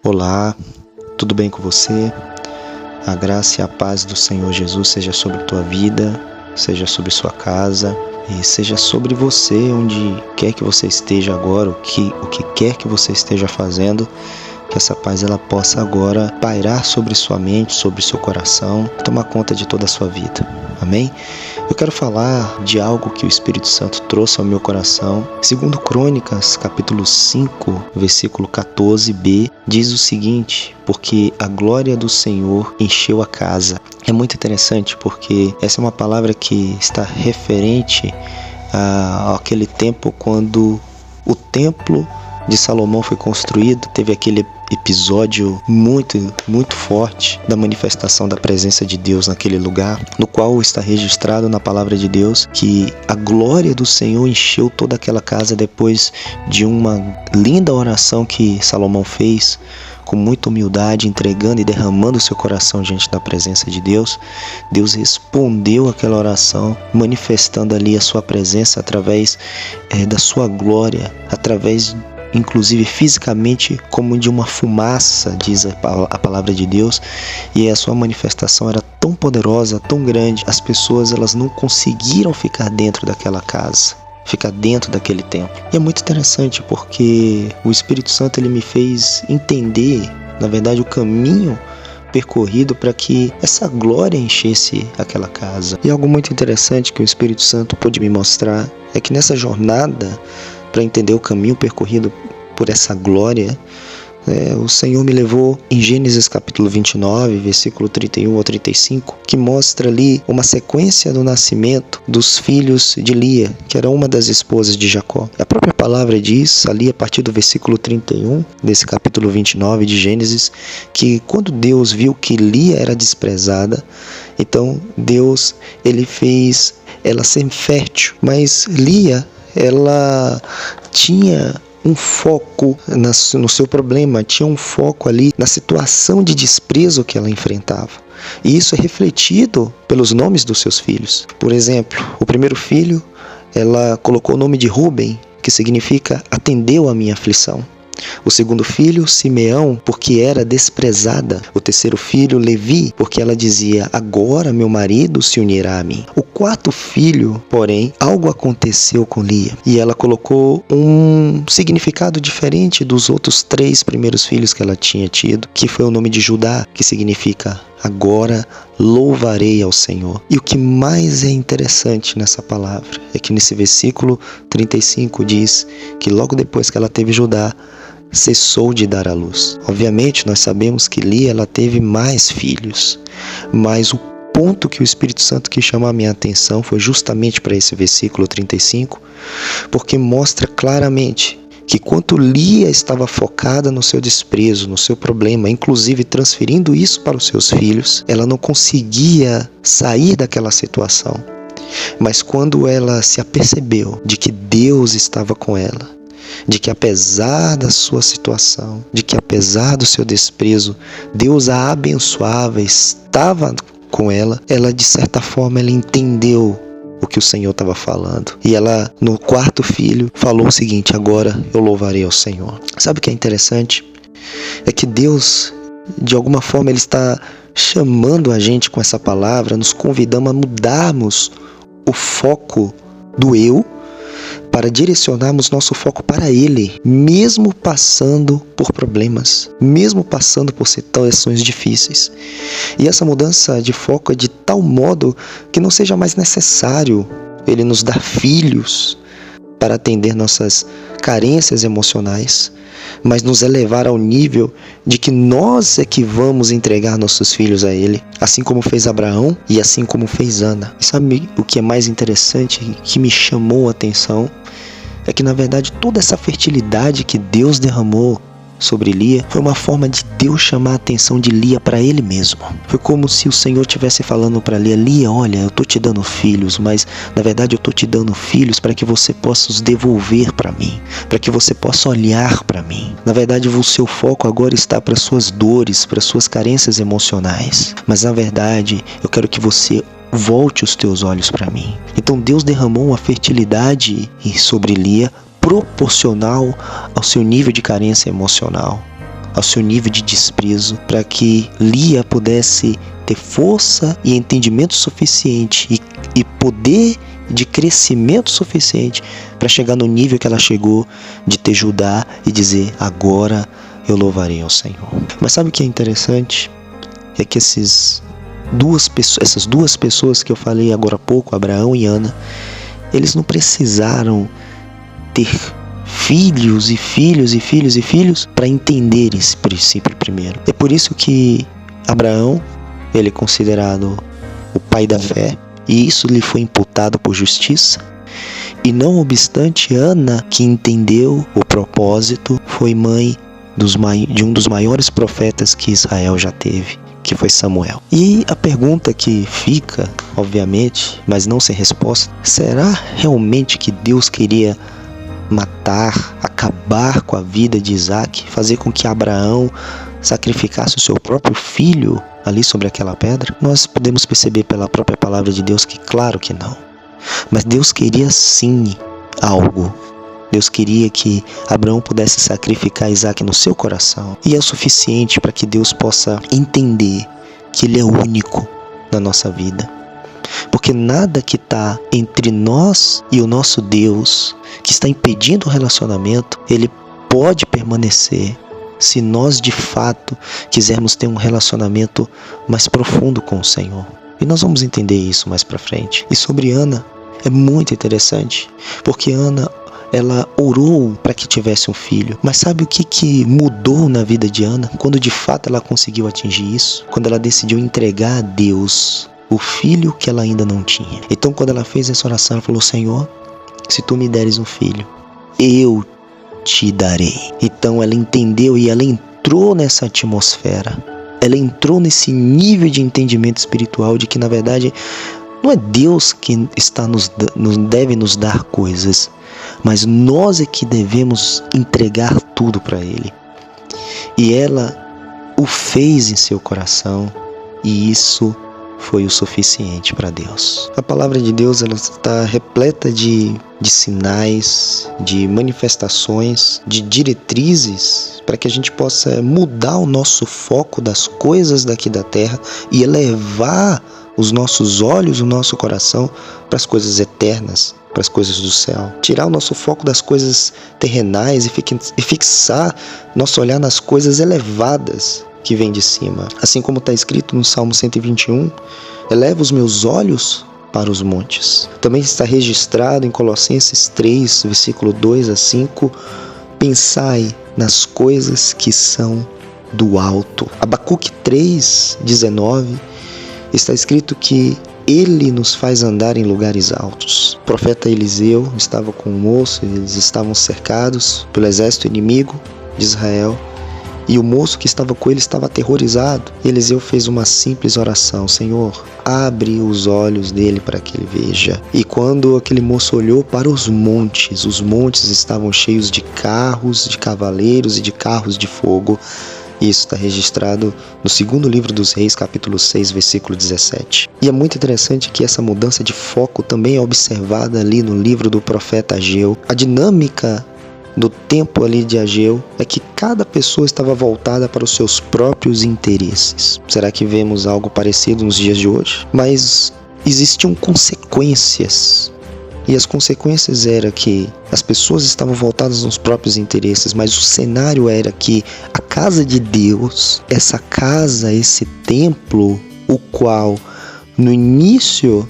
Olá, tudo bem com você? A graça e a paz do Senhor Jesus seja sobre tua vida, seja sobre sua casa e seja sobre você, onde quer que você esteja agora, o que quer que você esteja fazendo, que essa paz ela possa agora pairar sobre sua mente, sobre seu coração, tomar conta de toda a sua vida. Amém? Eu quero falar de algo que o Espírito Santo trouxe ao meu coração. Segundo Crônicas, capítulo 5, versículo 14b, diz o seguinte: porque a glória do Senhor encheu a casa. É muito interessante porque essa é uma palavra que está referente àquele tempo quando o templo de Salomão foi construído. Teve aquele episódio muito forte da manifestação da presença de Deus naquele lugar, no qual está registrado na palavra de Deus que a glória do Senhor encheu toda aquela casa depois de uma linda oração que Salomão fez com muita humildade, entregando e derramando seu coração diante da presença de Deus. Deus respondeu aquela oração, manifestando ali a sua presença através da sua glória, através inclusive fisicamente como de uma fumaça, diz a palavra de Deus, e a sua manifestação era tão poderosa, tão grande, as pessoas elas não conseguiram ficar dentro daquela casa, ficar dentro daquele templo. E é muito interessante porque o Espírito Santo ele me fez entender, na verdade, o caminho percorrido para que essa glória enchesse aquela casa. E algo muito interessante que o Espírito Santo pôde me mostrar é que nessa jornada, para entender o caminho percorrido por essa glória, o Senhor me levou em Gênesis capítulo 29, versículo 31 ao 35, que mostra ali uma sequência do nascimento dos filhos de Lia, que era uma das esposas de Jacó. A própria palavra diz, ali a partir do versículo 31, desse capítulo 29 de Gênesis, que quando Deus viu que Lia era desprezada, então Deus ele fez ela ser fértil, mas Lia ela tinha um foco no seu problema, tinha um foco ali na situação de desprezo que ela enfrentava. E isso é refletido pelos nomes dos seus filhos. Por exemplo, o primeiro filho, ela colocou o nome de Rúben, que significa atendeu a minha aflição. O segundo filho, Simeão, porque era desprezada. O terceiro filho, Levi, porque ela dizia, agora meu marido se unirá a mim. O quarto filho, porém, algo aconteceu com Lia e ela colocou um significado diferente dos outros 3 primeiros filhos que ela tinha tido, que foi o nome de Judá, que significa agora louvarei ao Senhor. E o que mais é interessante nessa palavra é que nesse versículo 35 diz que logo depois que ela teve Judá, cessou de dar à luz. Obviamente nós sabemos que Lia ela teve mais filhos, mas o ponto que o Espírito Santo quis chamar a minha atenção foi justamente para esse versículo 35, porque mostra claramente que quando Lia estava focada no seu desprezo, no seu problema, inclusive transferindo isso para os seus filhos, ela não conseguia sair daquela situação. Mas quando ela se apercebeu de que Deus estava com ela, de que apesar da sua situação, de que apesar do seu desprezo, Deus a abençoava, estava com ela, ela de certa forma ela entendeu o que o Senhor estava falando. E ela, no quarto filho, falou o seguinte, agora eu louvarei ao Senhor. Sabe o que é interessante? É que Deus, de alguma forma, Ele está chamando a gente com essa palavra, nos convidando a mudarmos o foco do eu, para direcionarmos nosso foco para Ele, mesmo passando por problemas, mesmo passando por situações difíceis. E essa mudança de foco é de tal modo que não seja mais necessário Ele nos dar filhos para atender nossas carências emocionais, mas nos elevar ao nível de que nós é que vamos entregar nossos filhos a Ele, assim como fez Abraão e assim como fez Ana. E sabe o que é mais interessante, que me chamou a atenção? É que na verdade toda essa fertilidade que Deus derramou sobre Lia foi uma forma de Deus chamar a atenção de Lia para Ele mesmo. Foi como se o Senhor estivesse falando para Lia, Lia, olha, eu estou te dando filhos, mas na verdade eu estou te dando filhos para que você possa os devolver para mim, para que você possa olhar para mim. Na verdade o seu foco agora está para suas dores, para suas carências emocionais, mas na verdade eu quero que você volte os teus olhos para mim. Então Deus derramou uma fertilidade sobre Lia proporcional ao seu nível de carência emocional. ao seu nível de desprezo, para que Lia pudesse ter força e entendimento suficiente e poder de crescimento suficiente para chegar no nível que ela chegou, de ter Judá e dizer: agora eu louvarei ao Senhor. Mas sabe o que é interessante? É que essas duas pessoas que eu falei agora há pouco, Abraão e Ana, eles não precisaram ter filhos e filhos e filhos e filhos para entender esse princípio primeiro. É por isso que Abraão, ele é considerado o pai da fé, e isso lhe foi imputado por justiça. E não obstante, Ana, que entendeu o propósito, foi mãe de um dos maiores profetas que Israel já teve, que foi Samuel. E a pergunta que fica, obviamente, mas não sem resposta: será realmente que Deus queria matar, acabar com a vida de Isaac, fazer com que Abraão sacrificasse o seu próprio filho ali sobre aquela pedra? Nós podemos perceber pela própria palavra de Deus que claro que não. Mas Deus queria sim algo. Deus queria que Abraão pudesse sacrificar Isaac no seu coração. E é o suficiente para que Deus possa entender que Ele é único na nossa vida. Porque nada que está entre nós e o nosso Deus, que está impedindo o relacionamento, ele pode permanecer se nós de fato quisermos ter um relacionamento mais profundo com o Senhor. E nós vamos entender isso mais para frente. E sobre Ana, é muito interessante, porque Ana, ela orou para que tivesse um filho. Mas sabe o que mudou na vida de Ana? Quando de fato ela conseguiu atingir isso? Quando ela decidiu entregar a Deus o filho que ela ainda não tinha. Então quando ela fez essa oração, ela falou: Senhor, se tu me deres um filho, eu te darei. Então ela entendeu e ela entrou nessa atmosfera. Ela entrou nesse nível de entendimento espiritual de que na verdade não é Deus que deve nos dar coisas, mas nós é que devemos entregar tudo para Ele. E ela o fez em seu coração, e isso foi o suficiente para Deus. A palavra de Deus, ela está repleta de sinais, de manifestações, de diretrizes para que a gente possa mudar o nosso foco das coisas daqui da terra e elevar os nossos olhos, o nosso coração para as coisas eternas, para as coisas do céu. Tirar o nosso foco das coisas terrenais e fixar nosso olhar nas coisas elevadas que vem de cima. Assim como está escrito no Salmo 121, eleva os meus olhos para os montes. Também está registrado em Colossenses 3, versículo 2 a 5, pensai nas coisas que são do alto. Abacuque 3, 19, está escrito que Ele nos faz andar em lugares altos. O profeta Eliseu estava com um moço, eles estavam cercados pelo exército inimigo de Israel. E o moço que estava com ele estava aterrorizado. Eliseu fez uma simples oração: Senhor, abre os olhos dele para que ele veja. E quando aquele moço olhou para os montes estavam cheios de carros, de cavaleiros e de carros de fogo. Isso está registrado no segundo livro dos Reis, capítulo 6, versículo 17. E é muito interessante que essa mudança de foco também é observada ali no livro do profeta Ageu. A dinâmica do tempo ali de Ageu é que cada pessoa estava voltada para os seus próprios interesses. Será que vemos algo parecido nos dias de hoje? Mas existiam consequências. E as consequências eram que as pessoas estavam voltadas nos próprios interesses, mas o cenário era que a casa de Deus, essa casa, esse templo, o qual no início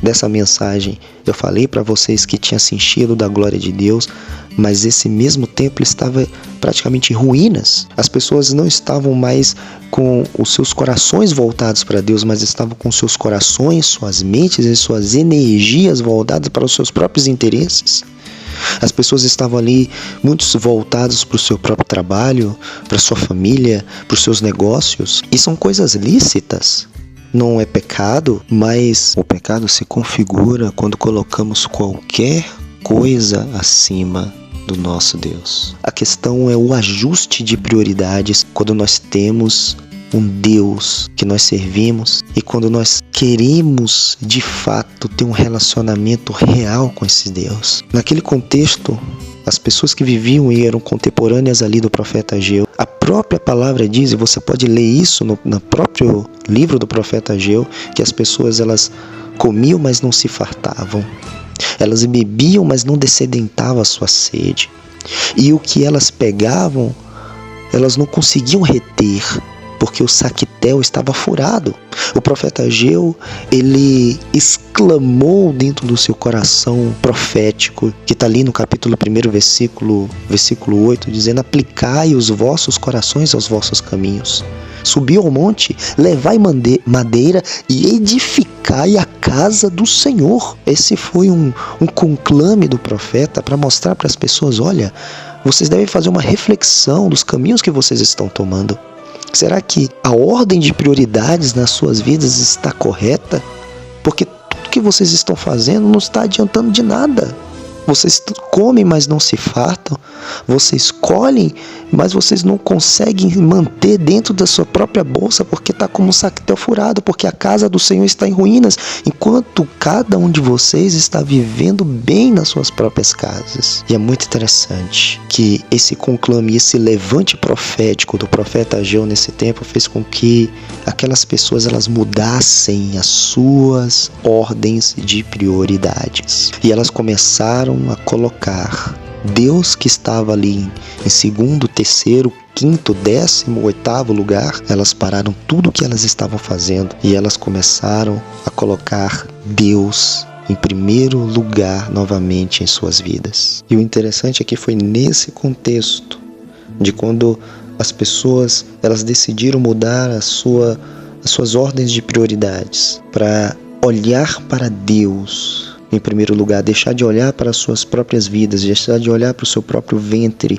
dessa mensagem eu falei para vocês que tinha se enchido da glória de Deus, mas esse mesmo templo estava praticamente em ruínas. As pessoas não estavam mais com os seus corações voltados para Deus, mas estavam com seus corações, suas mentes e suas energias voltadas para os seus próprios interesses. As pessoas estavam ali, muitos voltados para o seu próprio trabalho, para a sua família, para os seus negócios. E são coisas lícitas. Não é pecado, mas o pecado se configura quando colocamos qualquer coisa acima do nosso Deus. A questão é o ajuste de prioridades quando nós temos um Deus que nós servimos e quando nós queremos de fato ter um relacionamento real com esse Deus. Naquele contexto, as pessoas que viviam e eram contemporâneas ali do profeta Ageu. A própria palavra diz, e você pode ler isso no próprio livro do profeta Ageu, que as pessoas elas comiam, mas não se fartavam. Elas bebiam, mas não dessedentavam a sua sede. E o que elas pegavam, elas não conseguiam reter, porque o saquetel estava furado. O profeta Ageu, ele exclamou dentro do seu coração profético, que está ali no capítulo 1, versículo 8, dizendo: aplicai os vossos corações aos vossos caminhos. Subiu ao monte, levai madeira e edificai a casa do Senhor. Esse foi um conclame do profeta para mostrar para as pessoas: olha, vocês devem fazer uma reflexão dos caminhos que vocês estão tomando. Será que a ordem de prioridades nas suas vidas está correta? Porque tudo que vocês estão fazendo não está adiantando de nada. Vocês comem, mas não se fartam. Vocês colhem, mas vocês não conseguem manter dentro da sua própria bolsa, porque está como um saquetel furado, porque a casa do Senhor está em ruínas, enquanto cada um de vocês está vivendo bem nas suas próprias casas. E é muito interessante que esse conclame, esse levante profético do profeta Ageu nesse tempo fez com que aquelas pessoas elas mudassem as suas ordens de prioridades. E elas começaram a colocar Deus, que estava ali em segundo, terceiro, quinto, 18º lugar. Elas pararam tudo o que elas estavam fazendo e elas começaram a colocar Deus em primeiro lugar novamente em suas vidas. E o interessante é que foi nesse contexto de quando as pessoas elas decidiram mudar as suas ordens de prioridades para olhar para Deus em primeiro lugar, deixar de olhar para as suas próprias vidas, deixar de olhar para o seu próprio ventre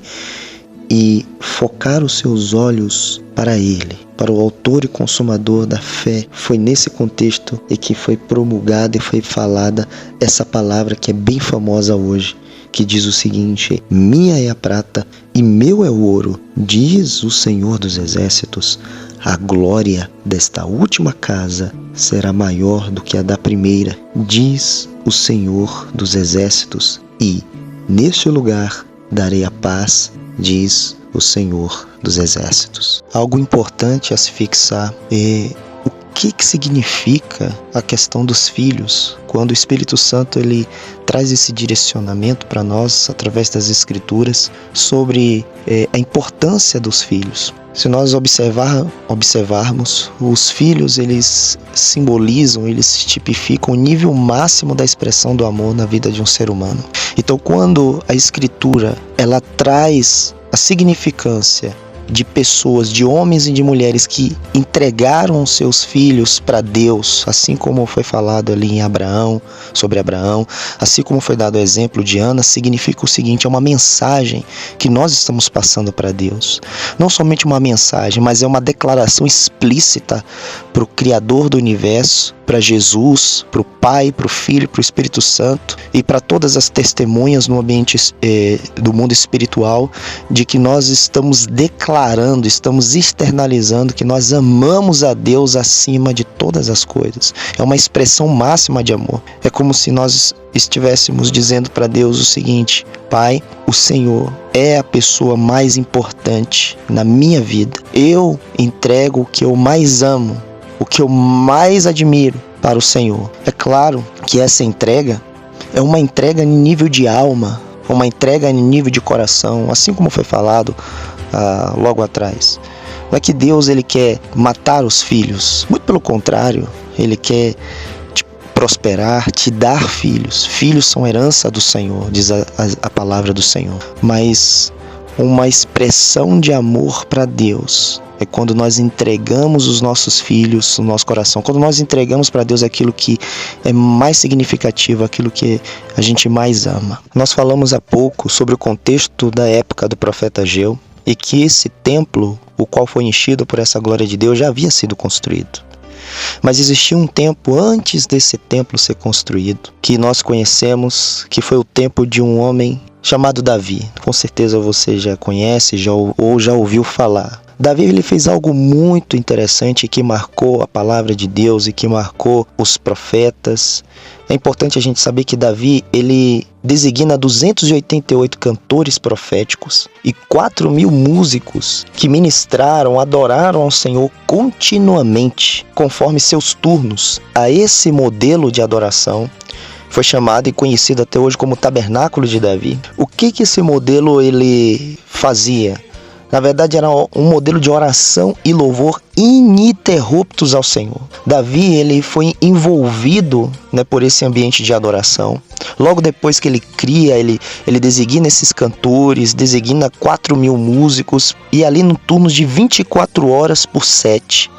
e focar os seus olhos para Ele, para o autor e consumador da fé. Foi nesse contexto em que foi promulgada e foi falada essa palavra que é bem famosa hoje, que diz o seguinte: minha é a prata e meu é o ouro, diz o Senhor dos Exércitos. A glória desta última casa será maior do que a da primeira, diz o Senhor dos Exércitos, e neste lugar darei a paz, diz o Senhor dos Exércitos. Algo importante a se fixar é o que significa a questão dos filhos, quando o Espírito Santo ele traz esse direcionamento para nós através das Escrituras sobre a importância dos filhos. Se nós observarmos, os filhos eles simbolizam, eles tipificam o nível máximo da expressão do amor na vida de um ser humano. Então, quando a Escritura ela traz a significância de pessoas, de homens e de mulheres que entregaram seus filhos para Deus, assim como foi falado ali em Abraão, sobre Abraão, assim como foi dado o exemplo de Ana, significa o seguinte: é uma mensagem que nós estamos passando para Deus. Não somente uma mensagem, mas é uma declaração explícita para o Criador do Universo, para Jesus, para o Pai, para o Filho, para o Espírito Santo e para todas as testemunhas no ambiente do mundo espiritual, de que nós estamos declarando, estamos externalizando que nós amamos a Deus acima de todas as coisas. É uma expressão máxima de amor. É como se nós estivéssemos dizendo para Deus o seguinte: Pai, o Senhor é a pessoa mais importante na minha vida. Eu entrego o que eu mais amo, o que eu mais admiro para o Senhor. É claro que essa entrega é uma entrega em nível de alma, uma entrega em nível de coração, assim como foi falado logo atrás. Não é que Deus ele quer matar os filhos, muito pelo contrário, Ele quer te prosperar, te dar filhos. Filhos são herança do Senhor, diz a palavra do Senhor. Mas uma expressão de amor para Deus é quando nós entregamos os nossos filhos, o nosso coração, quando nós entregamos para Deus aquilo que é mais significativo, aquilo que a gente mais ama. Nós falamos há pouco sobre o contexto da época do profeta Ageu e que esse templo, o qual foi enchido por essa glória de Deus, já havia sido construído. Mas existia um tempo antes desse templo ser construído, que nós conhecemos, que foi o tempo de um homem chamado Davi. Com certeza você já conhece ou já ouviu falar. Davi ele fez algo muito interessante que marcou a palavra de Deus e que marcou os profetas. É importante a gente saber que Davi ele designa 288 cantores proféticos e 4.000 músicos que ministraram, adoraram ao Senhor continuamente, conforme seus turnos. A esse modelo de adoração foi chamado e conhecido até hoje como Tabernáculo de Davi. O que esse modelo ele fazia? Na verdade, era um modelo de oração e louvor ininterruptos ao Senhor. Davi ele foi envolvido, por esse ambiente de adoração. Logo depois que ele cria, ele designa esses cantores, designa 4.000 músicos, e ali no turno de 24 horas por 7.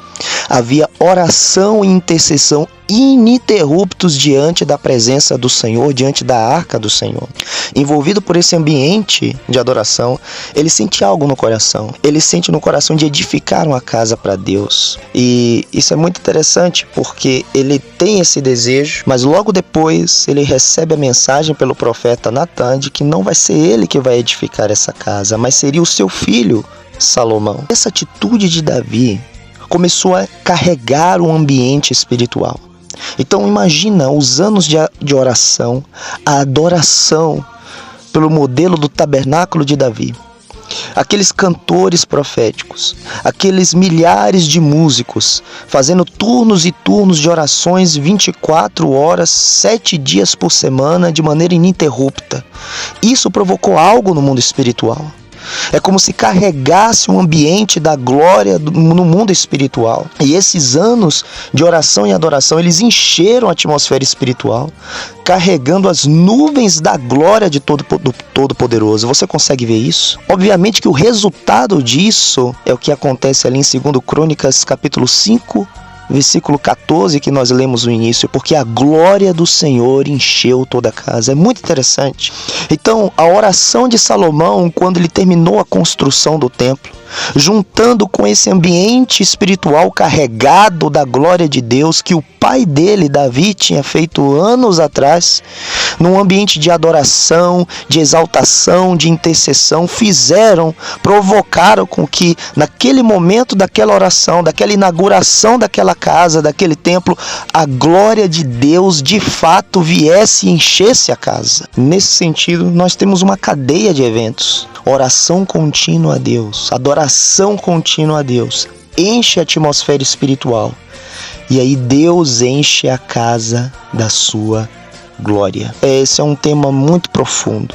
Havia oração e intercessão ininterruptos diante da presença do Senhor, diante da arca do Senhor. Envolvido por esse ambiente de adoração, ele sente algo no coração. Ele sente no coração de edificar uma casa para Deus. E isso é muito interessante porque ele tem esse desejo, mas logo depois ele recebe a mensagem pelo profeta Natan de que não vai ser ele que vai edificar essa casa, mas seria o seu filho Salomão. Essa atitude de Davi começou a carregar o ambiente espiritual. Então imagina os anos de oração, a adoração pelo modelo do tabernáculo de Davi. Aqueles cantores proféticos, aqueles milhares de músicos, fazendo turnos e turnos de orações 24 horas, 7 dias por semana, de maneira ininterrupta. Isso provocou algo no mundo espiritual. É como se carregasse um ambiente da glória no mundo espiritual. E esses anos de oração e adoração, eles encheram a atmosfera espiritual, carregando as nuvens da glória de Todo-Poderoso. Você consegue ver isso? Obviamente que o resultado disso é o que acontece ali em 2 Crônicas, capítulo 5, versículo 14, que nós lemos no início, porque a glória do Senhor encheu toda a casa. É muito interessante. Então, a oração de Salomão, quando ele terminou a construção do templo, juntando com esse ambiente espiritual carregado da glória de Deus que o pai dele, Davi, tinha feito anos atrás, num ambiente de adoração, de exaltação, de intercessão, provocaram com que naquele momento daquela oração, daquela inauguração daquela casa, daquele templo, a glória de Deus de fato viesse e enchesse a casa. Nesse sentido, nós temos uma cadeia de eventos. Oração contínua a Deus, adoração contínua a Deus, enche a atmosfera espiritual. E aí Deus enche a casa da sua glória. Esse é um tema muito profundo.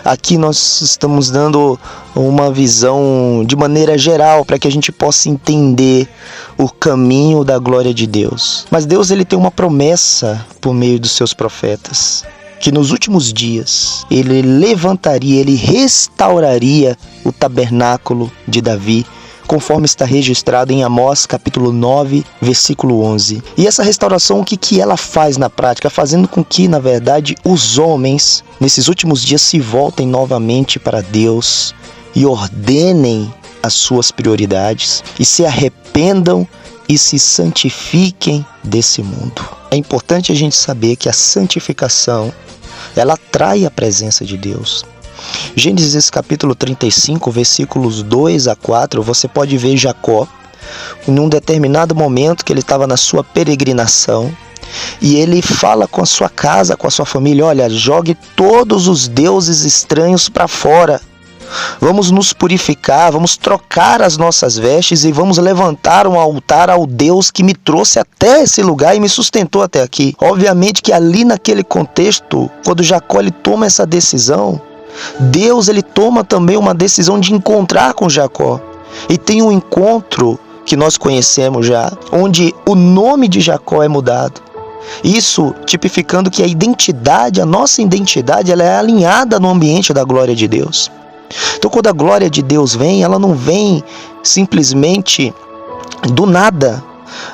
Aqui nós estamos dando uma visão de maneira geral para que a gente possa entender o caminho da glória de Deus. Mas Deus ele tem uma promessa por meio dos seus profetas, que nos últimos dias ele levantaria, ele restauraria o tabernáculo de Davi, conforme está registrado em Amós capítulo 9, versículo 11. E essa restauração, o que ela faz na prática? Fazendo com que, na verdade, os homens, nesses últimos dias, se voltem novamente para Deus e ordenem as suas prioridades e se arrependam e se santifiquem desse mundo. É importante a gente saber que a santificação, ela atrai a presença de Deus. Gênesis capítulo 35, versículos 2 a 4, você pode ver Jacó, num determinado momento que ele estava na sua peregrinação, e ele fala com a sua casa, com a sua família: olha, jogue todos os deuses estranhos para fora. Vamos nos purificar, vamos trocar as nossas vestes e vamos levantar um altar ao Deus que me trouxe até esse lugar e me sustentou até aqui. Obviamente que ali naquele contexto, quando Jacó ele toma essa decisão, Deus ele toma também uma decisão de encontrar com Jacó. E tem um encontro que nós conhecemos já, onde o nome de Jacó é mudado. Isso tipificando que a nossa identidade, ela é alinhada no ambiente da glória de Deus. Então quando a glória de Deus vem, ela não vem simplesmente do nada,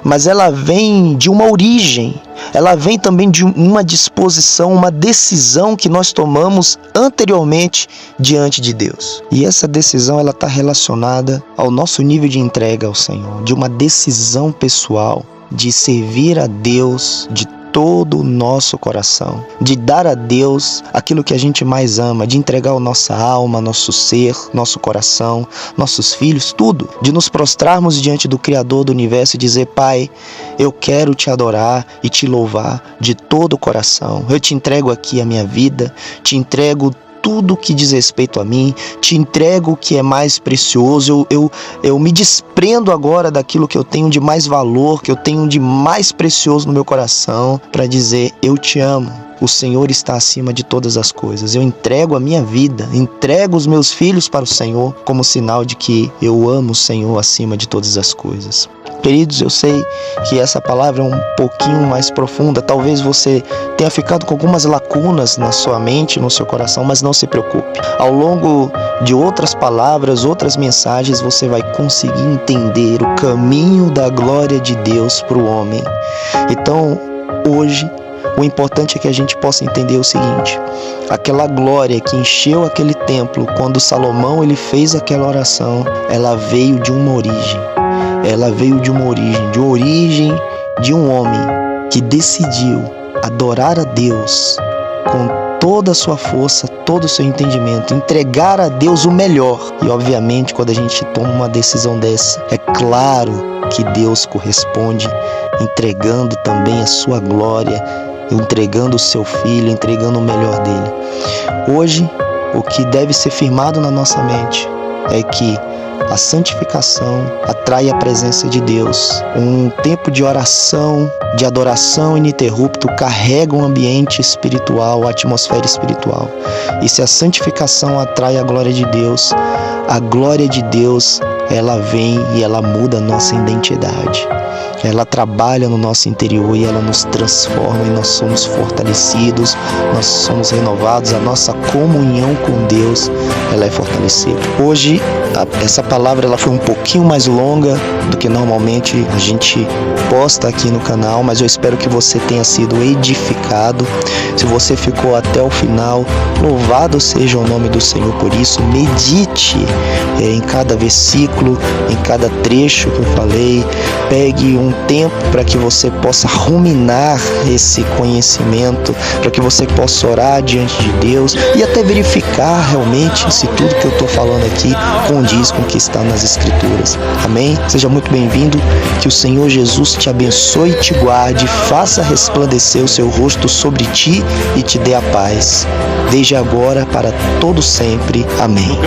mas ela vem de uma origem, ela vem também de uma disposição, uma decisão que nós tomamos anteriormente diante de Deus. E essa decisão ela está relacionada ao nosso nível de entrega ao Senhor, de uma decisão pessoal, de servir a Deus de todo o nosso coração, de dar a Deus aquilo que a gente mais ama, de entregar a nossa alma, nosso ser, nosso coração, nossos filhos, tudo, de nos prostrarmos diante do Criador do universo e dizer: Pai, eu quero te adorar e te louvar de todo o coração. Eu te entrego aqui a minha vida, te entrego tudo que diz respeito a mim, te entrego o que é mais precioso, eu me desprendo agora daquilo que eu tenho de mais valor, que eu tenho de mais precioso no meu coração, para dizer: eu te amo. O Senhor está acima de todas as coisas. Eu entrego a minha vida, entrego os meus filhos para o Senhor, como sinal de que eu amo o Senhor acima de todas as coisas. Queridos, eu sei que essa palavra é um pouquinho mais profunda. Talvez você tenha ficado com algumas lacunas na sua mente, no seu coração, mas não se preocupe. Ao longo de outras palavras, outras mensagens, você vai conseguir entender o caminho da glória de Deus para o homem. Então, hoje, o importante é que a gente possa entender o seguinte: aquela glória que encheu aquele templo, quando Salomão ele fez aquela oração, ela veio de uma origem. Ela veio de uma origem de um homem que decidiu adorar a Deus com toda a sua força, todo o seu entendimento, entregar a Deus o melhor. E obviamente, quando a gente toma uma decisão dessa, é claro que Deus corresponde, entregando também a sua glória, entregando o seu filho, entregando o melhor dele. Hoje, o que deve ser firmado na nossa mente é que a santificação atrai a presença de Deus. Um tempo de oração, de adoração ininterrupto, carrega um ambiente espiritual, a atmosfera espiritual. E se a santificação atrai a glória de Deus, a glória de Deus, ela vem e ela muda a nossa identidade. Ela trabalha no nosso interior e ela nos transforma e nós somos fortalecidos, nós somos renovados, a nossa comunhão com Deus, ela é fortalecida. Hoje, essa palavra ela foi um pouquinho mais longa do que normalmente a gente posta aqui no canal, mas eu espero que você tenha sido edificado. Se você ficou até o final, louvado seja o nome do Senhor por isso. Medite em cada versículo, em cada trecho que eu falei. Pegue um tempo para que você possa ruminar esse conhecimento, para que você possa orar diante de Deus e até verificar realmente se tudo que eu estou falando aqui condiz com o que está nas Escrituras. Amém? Seja muito bem-vindo, que o Senhor Jesus te abençoe e te guarde, faça resplandecer o seu rosto sobre ti e te dê a paz, desde agora para todo sempre. Amém.